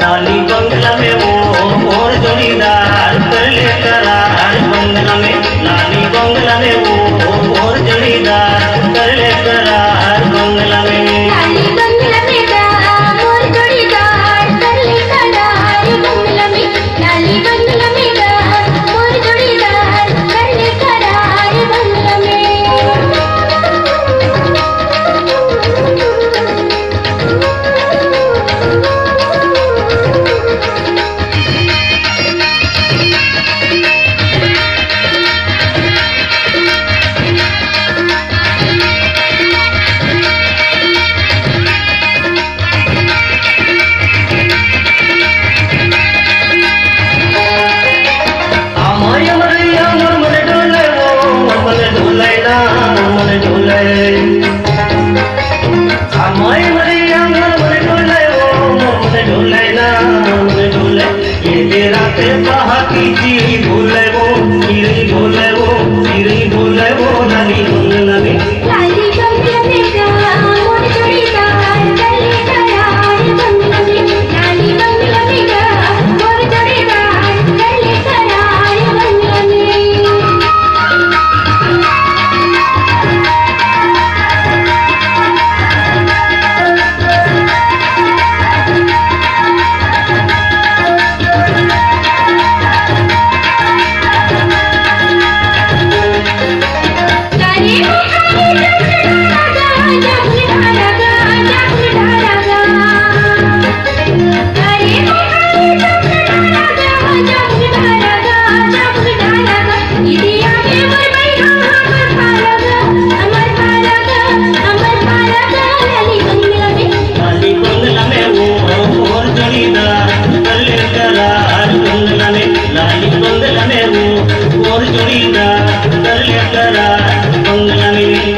लाली बंगला में वो मोर जोड़ीदार कर ले करार बंगला में, लाली बंगला में वो मोर जोड़ीदार कर ले करार बंगला में, लाली बंगला में मोर जोड़ीदार कर ले करार बंगला में, लाली बंगला में मोर जोड़ीदार कर ले करार बंगला में। चिड़ी बोले वो चिड़ी बोले वो चिड़ी बोले वो लाली बंगला में, लाली बंगला में मोर जोड़ीदार कर ले करार बंगला में, लाली बंगला में मोर जोड़ीदार कर ले करार बंगला में। लाली बंगला में वो मोर जोड़ीदार कर ले करार बंगला में।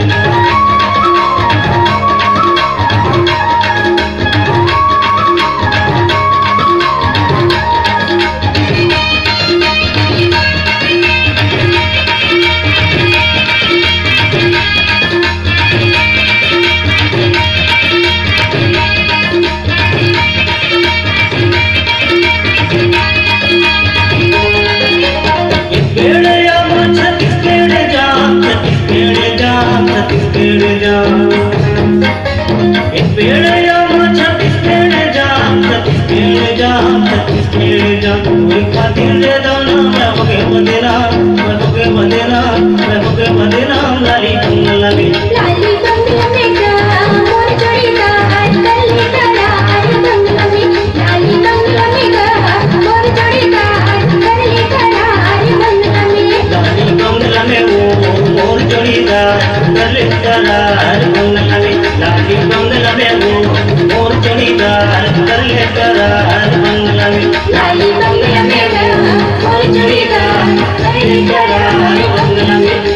लाली बंगला में, लाली बंगला में मोर जोड़ीदार कर ले करार बंगला में, लाली बंगला में मोर जोड़ीदार कर ले करार बंगला में, लाली बंगला में वो मोर जोड़ीदार कर ले करार बंगला में, लाली बंगला में वो मोर जोड़ीदार कर ले करार बंगला में, लाली बंगला में मोर जोड़ीदार कर ले करार बंगला में।